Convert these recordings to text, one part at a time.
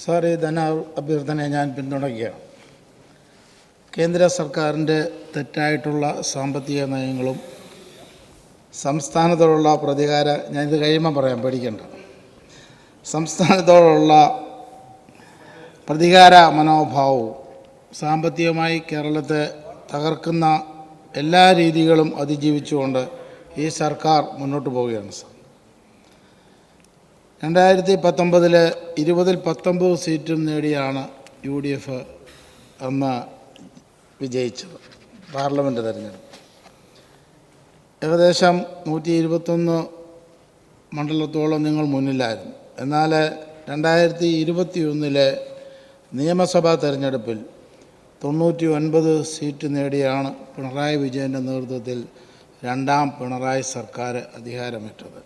Sir, ഈ ധന അഭ്യർത്ഥനയെ ഞാൻ പിന്തുണയ്ക്കുകയാണ്. കേന്ദ്ര സർക്കാരിൻ്റെ തെറ്റായിട്ടുള്ള സാമ്പത്തിക നയങ്ങളും സംസ്ഥാനത്തോടുള്ള ഞാനിത് കഴിയുമ്പോൾ പറയാം, പേടിക്കേണ്ട. സംസ്ഥാനത്തോടുള്ള പ്രതികാര മനോഭാവവും സാമ്പത്തികമായി കേരളത്തെ തകർക്കുന്ന എല്ലാ രീതികളും അതിജീവിച്ചുകൊണ്ട് ഈ സർക്കാർ മുന്നോട്ട് പോവുകയാണ്. സാർ, 2019 20-ൽ 19 സീറ്റും നേടിയാണ് UDF അന്ന് വിജയിച്ചത്. പാർലമെൻറ്റ് തെരഞ്ഞെടുപ്പ് ഏകദേശം 121 മണ്ഡലത്തോളം നിങ്ങൾ മുന്നിലായിരുന്നു. എന്നാൽ 2021 നിയമസഭാ തെരഞ്ഞെടുപ്പിൽ 99 സീറ്റ് നേടിയാണ് പിണറായി വിജയൻ്റെ നേതൃത്വത്തിൽ രണ്ടാം പിണറായി സർക്കാർ അധികാരമേറ്റത്.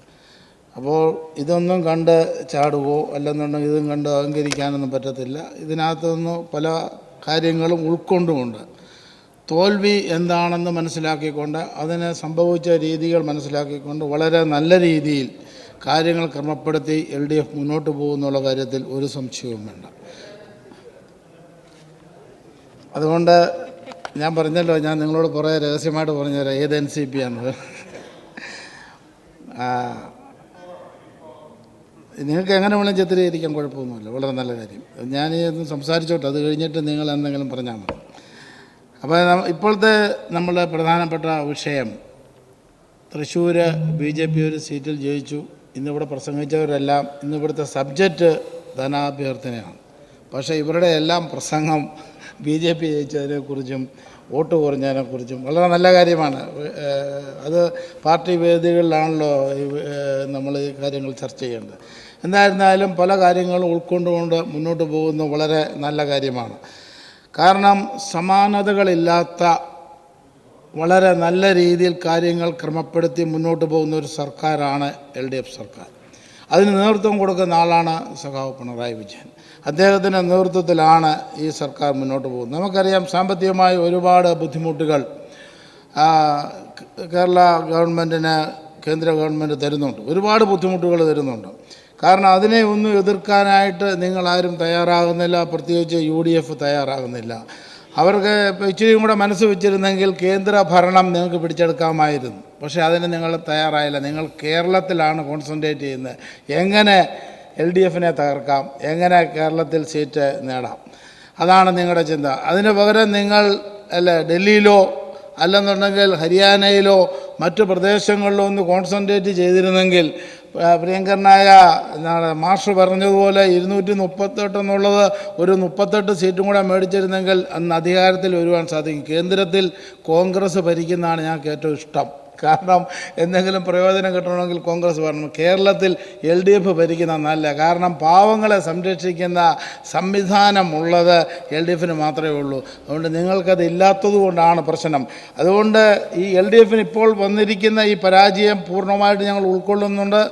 അപ്പോൾ ഇതൊന്നും കണ്ട് ചാടുകയോ അല്ലെന്നുണ്ടെങ്കിൽ ഇതും കണ്ട് അഹങ്കരിക്കാനൊന്നും പറ്റത്തില്ല. ഇതിനകത്തുനിന്ന് പല കാര്യങ്ങളും ഉൾക്കൊണ്ടുകൊണ്ട് തോൽവി എന്താണെന്ന് മനസ്സിലാക്കിക്കൊണ്ട് അതിന് സംഭവിച്ച രീതികൾ മനസ്സിലാക്കിക്കൊണ്ട് വളരെ നല്ല രീതിയിൽ കാര്യങ്ങൾ ക്രമപ്പെടുത്തി LDF മുന്നോട്ട് പോകുന്നുള്ള കാര്യത്തിൽ ഒരു സംശയവും വേണ്ട. അതുകൊണ്ട് ഞാൻ പറഞ്ഞല്ലോ, ഞാൻ നിങ്ങളോട് കുറേ രഹസ്യമായിട്ട് പറഞ്ഞുതരാം ഏത് NCP ആണത്. നിങ്ങൾക്ക് എങ്ങനെ വേണം ചിത്രീകരിക്കാൻ കുഴപ്പമൊന്നുമില്ല, വളരെ നല്ല കാര്യം. ഞാനൊന്ന് സംസാരിച്ചോട്ടെ, അത് കഴിഞ്ഞിട്ട് നിങ്ങൾ എന്തെങ്കിലും പറഞ്ഞാൽ മതി. അപ്പോൾ ഇപ്പോഴത്തെ നമ്മുടെ പ്രധാനപ്പെട്ട വിഷയം, തൃശ്ശൂർ BJP ഒരു സീറ്റിൽ ജയിച്ചു. ഇന്നിവിടെ പ്രസംഗിച്ചവരെല്ലാം ഇന്നിവിടുത്തെ സബ്ജക്റ്റ് ധനാഭ്യർത്ഥനയാണ്. പക്ഷേ ഇവരുടെ എല്ലാം പ്രസംഗം BJP ജയിച്ചതിനെക്കുറിച്ചും വോട്ട് കുറഞ്ഞതിനെക്കുറിച്ചും വളരെ നല്ല കാര്യമാണ്. അത് പാർട്ടി വേദികളിലാണല്ലോ നമ്മൾ ഈ കാര്യങ്ങൾ ചർച്ച ചെയ്യേണ്ടത്. എന്തായിരുന്നാലും പല കാര്യങ്ങളും ഉൾക്കൊണ്ടുകൊണ്ട് മുന്നോട്ട് പോകുന്നത് വളരെ നല്ല കാര്യമാണ്. കാരണം സമാനതകളില്ലാത്ത വളരെ നല്ല രീതിയിൽ കാര്യങ്ങൾ ക്രമപ്പെടുത്തി മുന്നോട്ട് പോകുന്ന ഒരു സർക്കാരാണ് LDF സർക്കാർ. അതിന് നേതൃത്വം കൊടുക്കുന്ന ആളാണ് സഖാവ് പിണറായി വിജയൻ. അദ്ദേഹത്തിൻ്റെ നേതൃത്വത്തിലാണ് ഈ സർക്കാർ മുന്നോട്ട് പോകുന്നത്. നമുക്കറിയാം, സാമ്പത്തികമായി ഒരുപാട് ബുദ്ധിമുട്ടുകൾ കേരള ഗവൺമെൻറ്റിന് കേന്ദ്ര ഗവൺമെൻറ് തരുന്നുണ്ട്, ഒരുപാട് ബുദ്ധിമുട്ടുകൾ തരുന്നുണ്ട്. കാരണം അതിനെ ഒന്നും എതിർക്കാനായിട്ട് നിങ്ങളാരും തയ്യാറാകുന്നില്ല, പ്രത്യേകിച്ച് UDF തയ്യാറാകുന്നില്ല. അവർക്ക് ഇച്ചിരിയും കൂടെ മനസ്സ് വെച്ചിരുന്നെങ്കിൽ കേന്ദ്ര ഭരണം നിങ്ങൾക്ക് പിടിച്ചെടുക്കാമായിരുന്നു. പക്ഷേ അതിന് നിങ്ങൾ തയ്യാറായില്ല. നിങ്ങൾ കേരളത്തിലാണ് കോൺസെൻട്രേറ്റ് ചെയ്യുന്നത്. എങ്ങനെ LDFനെ തകർക്കാം, എങ്ങനെ കേരളത്തിൽ സീറ്റ് നേടാം, അതാണ് നിങ്ങളുടെ ചിന്ത. അതിന് പകരം നിങ്ങൾ ഡൽഹിയിലോ അല്ലെന്നുണ്ടെങ്കിൽ ഹരിയാനയിലോ മറ്റു പ്രദേശങ്ങളിലോ ഒന്ന് കോൺസെൻട്രേറ്റ് ചെയ്തിരുന്നെങ്കിൽ, പ്രിയങ്കരനായ മാസ്റ്റർ പറഞ്ഞതുപോലെ 238 എന്നുള്ളത് ഒരു 38 സീറ്റും കൂടെ മേടിച്ചിരുന്നെങ്കിൽ അന്ന് അധികാരത്തിൽ വരുവാൻ സാധിക്കും. കേന്ദ്രത്തിൽ കോൺഗ്രസ് ഭരിക്കുന്നതാണ് ഞങ്ങൾക്ക് ഏറ്റവും ഇഷ്ടം. കാരണം എന്തെങ്കിലും പ്രയോജനം കിട്ടണമെങ്കിൽ കോൺഗ്രസ് വരണം. കേരളത്തിൽ LDF ഭരിക്കുന്ന നല്ല, കാരണം പാവങ്ങളെ സംരക്ഷിക്കുന്ന സംവിധാനമുള്ളത് LDFന് മാത്രമേ ഉള്ളൂ. അതുകൊണ്ട് നിങ്ങൾക്കത് ഇല്ലാത്തത് കൊണ്ടാണ് പ്രശ്നം. അതുകൊണ്ട് ഈ LDFന് ഇപ്പോൾ വന്നിരിക്കുന്ന ഈ പരാജയം പൂർണ്ണമായിട്ട് ഞങ്ങൾ ഉൾക്കൊള്ളുന്നുണ്ട്,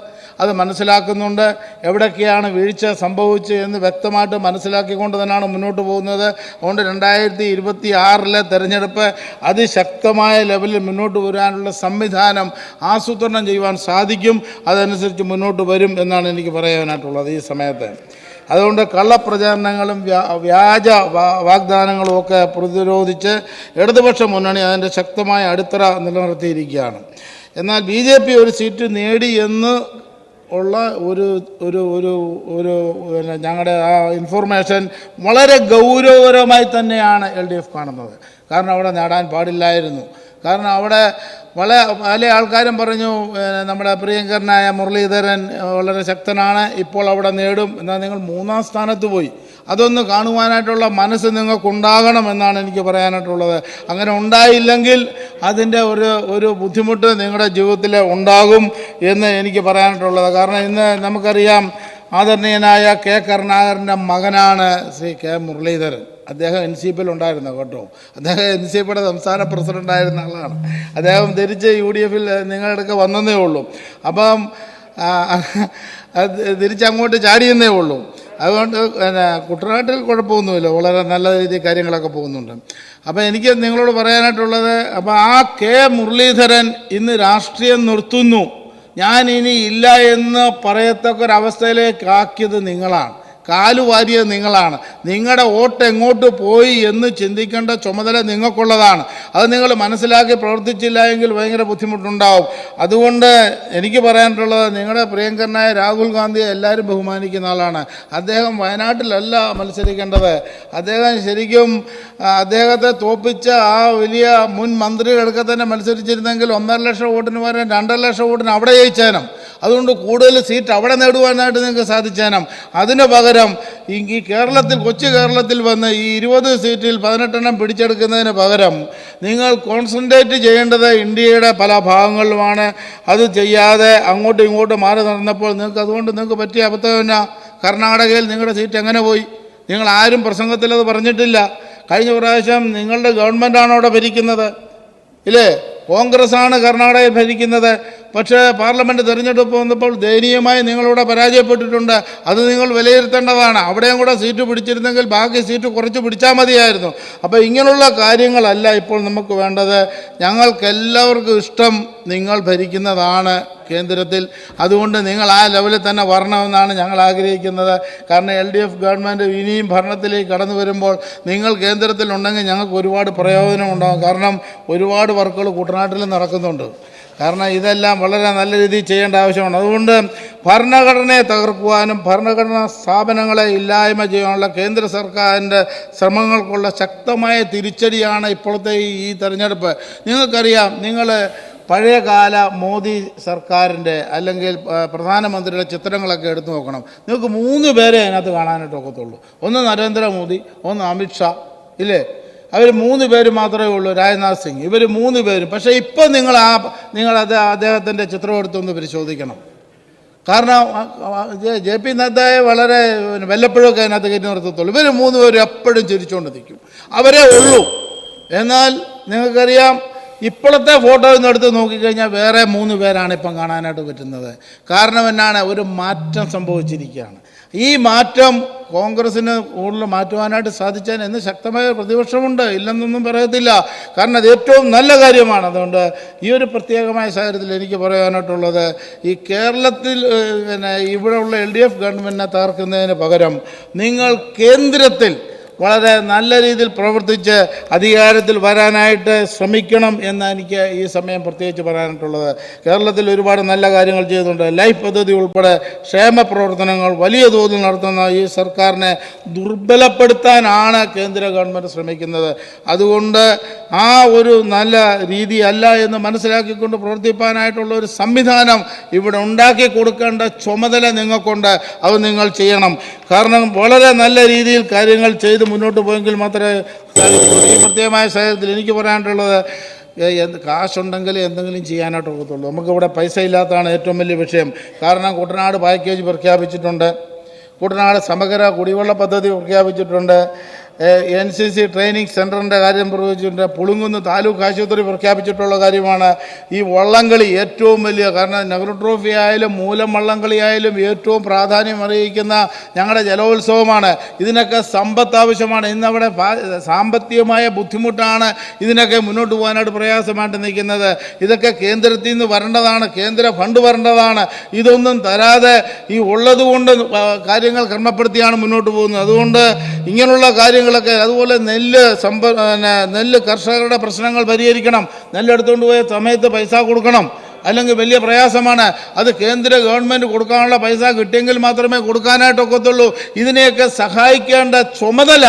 അത് മനസ്സിലാക്കുന്നുണ്ട്. എവിടൊക്കെയാണ് വീഴ്ച സംഭവിച്ചത് എന്ന് വ്യക്തമായിട്ട് മനസ്സിലാക്കിക്കൊണ്ട് തന്നെയാണ് മുന്നോട്ട് പോകുന്നത്. അതുകൊണ്ട് 2026 തെരഞ്ഞെടുപ്പ് അതിശക്തമായ ലെവലിൽ മുന്നോട്ട് വരാനുള്ള സംവിധാനം ആസൂത്രണം ചെയ്യുവാൻ സാധിക്കും. അതനുസരിച്ച് മുന്നോട്ട് വരും എന്നാണ് എനിക്ക് പറയാനായിട്ടുള്ളത് ഈ സമയത്ത്. അതുകൊണ്ട് കള്ളപ്രചാരണങ്ങളും വ്യാജ വാഗ്ദാനങ്ങളും ഒക്കെ പ്രതിരോധിച്ച് ഇടതുപക്ഷ മുന്നണി അതിൻ്റെ ശക്തമായ അടിത്തറ നിലനിർത്തിയിരിക്കുകയാണ്. എന്നാൽ BJP ഒരു സീറ്റ് നേടി എന്ന് ഉള്ള ഒരു ഒരു ഒരു ഒരു ഞങ്ങളുടെ ആ ഇൻഫോർമേഷൻ വളരെ ഗൗരവകരമായി തന്നെയാണ് LDF കാണുന്നത്. കാരണം അവിടെ നേടാൻ പാടില്ലായിരുന്നു. കാരണം അവിടെ പല ആൾക്കാരും പറഞ്ഞു, നമ്മുടെ പ്രിയങ്കരനായ മുരളീധരൻ വളരെ ശക്തനാണ്, ഇപ്പോൾ അവിടെ നേടും. എന്നാൽ നിങ്ങൾ 3-ാം സ്ഥാനത്ത് പോയി. അതൊന്ന് കാണുവാനായിട്ടുള്ള മനസ്സ് നിങ്ങൾക്കുണ്ടാകണമെന്നാണ് എനിക്ക് പറയാനായിട്ടുള്ളത്. അങ്ങനെ ഉണ്ടായില്ലെങ്കിൽ അതിൻ്റെ ഒരു ബുദ്ധിമുട്ട് നിങ്ങളുടെ ജീവിതത്തിൽ ഉണ്ടാകും എന്ന് എനിക്ക് പറയാനായിട്ടുള്ളത്. കാരണം ഇന്ന് നമുക്കറിയാം, ആദരണീയനായ K. കരുണാകരൻ്റെ മകനാണ് ശ്രീ K. മുരളീധരൻ. അദ്ദേഹം NCPയിൽ ഉണ്ടായിരുന്നു കേട്ടോ. അദ്ദേഹം NCPയുടെ സംസ്ഥാന പ്രസിഡൻ്റായിരുന്ന ആളാണ്. അദ്ദേഹം തിരിച്ച് UDFൽ നിങ്ങളുടെ വന്നതേ ഉള്ളൂ. അപ്പം തിരിച്ചങ്ങോട്ട് ചാടിയെന്നേ ഉള്ളൂ. അതുകൊണ്ട് കുട്ടനാട്ടിൽ കുഴപ്പമൊന്നുമില്ല, വളരെ നല്ല രീതിയിൽ കാര്യങ്ങളൊക്കെ പോകുന്നുണ്ട്. അപ്പോൾ എനിക്ക് നിങ്ങളോട് പറയാനായിട്ടുള്ളത്, അപ്പോൾ ആ K. മുരളീധരൻ ഇന്ന് രാഷ്ട്രീയം നിർത്തുന്നു, ഞാൻ ഇനി ഇല്ല എന്ന് പറയത്തക്കൊരവസ്ഥയിലേക്ക് ആക്കിയത് നിങ്ങളാണ്. കാലുവാരിയത് നിങ്ങളാണ്. നിങ്ങളുടെ വോട്ട് എങ്ങോട്ട് പോയി എന്ന് ചിന്തിക്കേണ്ട ചുമതല നിങ്ങൾക്കുള്ളതാണ്. അത് നിങ്ങൾ മനസ്സിലാക്കി പ്രവർത്തിച്ചില്ല എങ്കിൽ ഭയങ്കര ബുദ്ധിമുട്ടുണ്ടാവും. അതുകൊണ്ട് എനിക്ക് പറയാനുള്ളത്, നിങ്ങളുടെ പ്രിയങ്കരനായ രാഹുൽ ഗാന്ധിയെ എല്ലാവരും ബഹുമാനിക്കുന്ന ആളാണ്. അദ്ദേഹം വയനാട്ടിലല്ല മത്സരിക്കേണ്ടത്. അദ്ദേഹം ശരിക്കും അദ്ദേഹത്തെ തോപ്പിച്ച ആ വലിയ മുൻ മന്ത്രികളൊക്കെ തന്നെ മത്സരിച്ചിരുന്നെങ്കിൽ 1.5 ലക്ഷം വോട്ടിന് പകരം 2.5 ലക്ഷം വോട്ടിന് അവിടെ ജയിച്ചേനം. അതുകൊണ്ട് കൂടുതൽ സീറ്റ് അവിടെ നേടുവാനായിട്ട് നിങ്ങൾക്ക് സാധിച്ചേനം. അതിന് പകരം ഈ കേരളത്തിൽ, കൊച്ചു കേരളത്തിൽ വന്ന് ഈ 20 സീറ്റിൽ 18 പിടിച്ചെടുക്കുന്നതിന് പകരം നിങ്ങൾ കോൺസെൻട്രേറ്റ് ചെയ്യേണ്ടത് ഇന്ത്യയുടെ പല ഭാഗങ്ങളിലുമാണ്. അത് ചെയ്യാതെ അങ്ങോട്ടും ഇങ്ങോട്ടും മാറി നടന്നപ്പോൾ നിങ്ങൾക്ക് പറ്റിയ അബദ്ധം എന്നാ? കർണാടകയിൽ നിങ്ങളുടെ സീറ്റ് എങ്ങനെ പോയി? നിങ്ങൾ ആരും പ്രസംഗത്തിൽ അത് പറഞ്ഞിട്ടില്ല. കഴിഞ്ഞ പ്രാവശ്യം നിങ്ങളുടെ ഗവൺമെൻറ്റാണ് അവിടെ ഭരിക്കുന്നത്, ഇല്ലേ? കോൺഗ്രസ്സാണ് കർണാടകയിൽ ഭരിക്കുന്നത്. പക്ഷേ പാർലമെൻറ്റ് തിരഞ്ഞെടുപ്പ് വന്നപ്പോൾ ദയനീയമായി നിങ്ങളിവിടെ പരാജയപ്പെട്ടിട്ടുണ്ട്. അത് നിങ്ങൾ വിലയിരുത്തേണ്ടതാണ്. അവിടെയും കൂടെ സീറ്റ് പിടിച്ചിരുന്നെങ്കിൽ ബാക്കി സീറ്റ് കുറച്ച് പിടിച്ചാൽ മതിയായിരുന്നു. അപ്പോൾ ഇങ്ങനെയുള്ള കാര്യങ്ങളല്ല ഇപ്പോൾ നമുക്ക് വേണ്ടത്. ഞങ്ങൾക്കെല്ലാവർക്കും ഇഷ്ടം നിങ്ങൾ ഭരിക്കുന്നതാണ് കേന്ദ്രത്തിൽ. അതുകൊണ്ട് നിങ്ങൾ ആ ലെവലിൽ തന്നെ വരണമെന്നാണ് ഞങ്ങൾ ആഗ്രഹിക്കുന്നത്. കാരണം LDF ഗവൺമെൻറ് ഇനിയും ഭരണത്തിലേക്ക് കടന്നു വരുമ്പോൾ നിങ്ങൾ കേന്ദ്രത്തിലുണ്ടെങ്കിൽ ഞങ്ങൾക്ക് ഒരുപാട് പ്രയോജനം ഉണ്ടാകും. കാരണം ഒരുപാട് വർക്കുകൾ കുട്ടനാട്ടിൽ നടക്കുന്നുണ്ട്. കാരണം ഇതെല്ലാം വളരെ നല്ല രീതിയിൽ ചെയ്യേണ്ട ആവശ്യമാണ്. അതുകൊണ്ട് ഭരണഘടനയെ തകർക്കുവാനും ഭരണഘടനാ സ്ഥാപനങ്ങളെ ഇല്ലായ്മ ചെയ്യാനുള്ള കേന്ദ്ര സർക്കാരിൻ്റെ ശ്രമങ്ങൾക്കുള്ള ശക്തമായ തിരിച്ചടിയാണ് ഇപ്പോഴത്തെ ഈ തെരഞ്ഞെടുപ്പ്. നിങ്ങൾക്കറിയാം, നിങ്ങൾ പഴയകാല മോദി സർക്കാരിൻ്റെ അല്ലെങ്കിൽ പ്രധാനമന്ത്രിയുടെ ചിത്രങ്ങളൊക്കെ എടുത്തു നോക്കണം. നിങ്ങൾക്ക് 3 പേരെ അതിനകത്ത് കാണാനായിട്ട് ഒക്കത്തുള്ളൂ. ഒന്ന് നരേന്ദ്രമോദി, ഒന്ന് അമിത്ഷാ, ഇല്ലേ? അവർ 3 പേര് മാത്രമേ ഉള്ളൂ. രാജ്നാഥ് സിംഗ്, ഇവർ 3 പേരും. പക്ഷേ ഇപ്പം നിങ്ങളത് അദ്ദേഹത്തിൻ്റെ ചിത്രം എടുത്തൊന്ന് പരിശോധിക്കണം. കാരണം JP നദ്ദയെ വളരെ വല്ലപ്പോഴൊക്കെ അതിനകത്ത് കയറ്റി നിർത്തത്തുള്ളൂ. ഇവർ 3 പേരും എപ്പോഴും ചിരിച്ചുകൊണ്ട് നിൽക്കും. അവരേ ഉള്ളൂ. എന്നാൽ നിങ്ങൾക്കറിയാം, ഇപ്പോഴത്തെ ഫോട്ടോ എടുത്ത് നോക്കിക്കഴിഞ്ഞാൽ വേറെ 3 പേരാണ് ഇപ്പം കാണാനായിട്ട് പറ്റുന്നത്. കാരണം എന്നാണ്? ഒരു മാറ്റം സംഭവിച്ചിരിക്കുകയാണ്. ഈ മാറ്റം കോൺഗ്രസ്സിന് കൂടുതൽ മാറ്റുവാനായിട്ട് സാധിച്ചാൽ എന്ന് ശക്തമായ പ്രതിപക്ഷമുണ്ട്, ഇല്ലെന്നൊന്നും പറയത്തില്ല. കാരണം അത് ഏറ്റവും നല്ല കാര്യമാണ്. അതുകൊണ്ട് ഈ ഒരു പ്രത്യേകമായ സാഹചര്യത്തിൽ എനിക്ക് പറയാനായിട്ടുള്ളത്, ഈ കേരളത്തിൽ ഇവിടെയുള്ള LDF ഗവൺമെൻറ്റിനെ തകർക്കുന്നതിന് പകരം നിങ്ങൾ കേന്ദ്രത്തിൽ വളരെ നല്ല രീതിയിൽ പ്രവർത്തിച്ച് അധികാരത്തിൽ വരാനായിട്ട് ശ്രമിക്കണം എന്നാണ് എനിക്ക് ഈ സമയം പ്രത്യേകിച്ച് പറയാനായിട്ടുള്ളത്. കേരളത്തിൽ ഒരുപാട് നല്ല കാര്യങ്ങൾ ചെയ്യുന്നുണ്ട്. ലൈഫ് പദ്ധതി ഉൾപ്പെടെ ക്ഷേമ പ്രവർത്തനങ്ങൾ വലിയ തോതിൽ നടത്തുന്ന ഈ സർക്കാരിനെ ദുർബലപ്പെടുത്താനാണ് കേന്ദ്ര ഗവൺമെൻറ് ശ്രമിക്കുന്നത്. അതുകൊണ്ട് ആ ഒരു നല്ല രീതിയല്ല എന്ന് മനസ്സിലാക്കിക്കൊണ്ട് പ്രവർത്തിക്കാനായിട്ടുള്ള ഒരു സംവിധാനം ഇവിടെ ഉണ്ടാക്കി കൊടുക്കേണ്ട ചുമതല നിങ്ങൾക്കുണ്ട്. അത് നിങ്ങൾ ചെയ്യണം. കാരണം വളരെ നല്ല രീതിയിൽ കാര്യങ്ങൾ ചെയ്ത് മുന്നോട്ട് പോയെങ്കിൽ മാത്രമേ സാധിക്കുള്ളൂ. ഈ പ്രത്യേകമായ സാഹചര്യത്തിൽ എനിക്ക് പറയാനായിട്ടുള്ളത്, കാശുണ്ടെങ്കിൽ എന്തെങ്കിലും ചെയ്യാനായിട്ട് ഒക്കത്തുള്ളൂ. നമുക്കിവിടെ പൈസ ഇല്ലാത്തതാണ് ഏറ്റവും വലിയ വിഷയം. കാരണം കുട്ടനാട് പാക്കേജ് പ്രഖ്യാപിച്ചിട്ടുണ്ട്, കുട്ടനാട് സമഗ്ര കുടിവെള്ള പദ്ധതി പ്രഖ്യാപിച്ചിട്ടുണ്ട്, NCC ട്രെയിനിങ് സെൻറ്ററിൻ്റെ കാര്യം പ്രവചിച്ചിട്ടുണ്ട്, പുളുങ്കുന്ന് താലൂക്ക് ആശുപത്രി പ്രഖ്യാപിച്ചിട്ടുള്ള കാര്യമാണ്. ഈ വള്ളംകളി ഏറ്റവും വലിയ, കാരണം നെഹ്റു ട്രോഫി ആയാലും മൂലം വള്ളംകളി ആയാലും ഏറ്റവും പ്രാധാന്യം അറിയിക്കുന്ന ഞങ്ങളുടെ ജലോത്സവമാണ്. ഇതിനൊക്കെ സമ്പത്ത് ആവശ്യമാണ്. ഇന്നവിടെ സാമ്പത്തികമായ ബുദ്ധിമുട്ടാണ്. ഇതിനൊക്കെ മുന്നോട്ട് പോകാനായിട്ട് പ്രയാസമായിട്ട് നിൽക്കുന്നത്. ഇതൊക്കെ കേന്ദ്രത്തിൽ നിന്ന് വരേണ്ടതാണ്, കേന്ദ്ര ഫണ്ട് വരേണ്ടതാണ്. ഇതൊന്നും തരാതെ ഈ ഉള്ളതുകൊണ്ട് കാര്യങ്ങൾ ക്രമപ്പെടുത്തിയാണ് മുന്നോട്ട് പോകുന്നത്. അതുകൊണ്ട് ഇങ്ങനെയുള്ള കാര്യങ്ങളൊക്കെ, അതുപോലെ നെല്ല് കർഷകരുടെ പ്രശ്നങ്ങൾ പരിഹരിക്കണം. നെല്ലെടുത്തുകൊണ്ട് പോയ സമയത്ത് പൈസ കൊടുക്കണം, അല്ലെങ്കിൽ വലിയ പ്രയാസമാണ്. അത് കേന്ദ്ര ഗവൺമെൻറ് കൊടുക്കാനുള്ള പൈസ കിട്ടിയെങ്കിൽ മാത്രമേ കൊടുക്കാനായിട്ടൊക്കത്തുള്ളൂ. ഇതിനെയൊക്കെ സഹായിക്കേണ്ട ചുമതല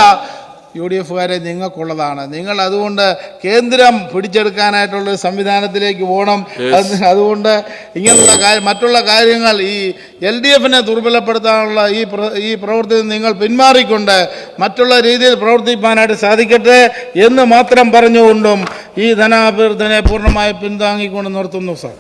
UDFകാരെ നിങ്ങൾക്കുള്ളതാണ്. നിങ്ങൾ അതുകൊണ്ട് കേന്ദ്രം പിടിച്ചെടുക്കാനായിട്ടുള്ള സംവിധാനത്തിലേക്ക് പോകണം. അതുകൊണ്ട് ഇങ്ങനെയുള്ള മറ്റുള്ള കാര്യങ്ങൾ ഈ LDFനെ ദുർബലപ്പെടുത്താനുള്ള ഈ പ്രവൃത്തി നിങ്ങൾ പിന്മാറിക്കൊണ്ട് മറ്റുള്ള രീതിയിൽ പ്രവർത്തിക്കാനായിട്ട് സാധിക്കട്ടെ എന്ന് മാത്രം പറഞ്ഞുകൊണ്ടും ഈ ധനാഭ്യർത്ഥനയെ പൂർണ്ണമായി പിന്താങ്ങിക്കൊണ്ട് നിർത്തുന്നു സാർ.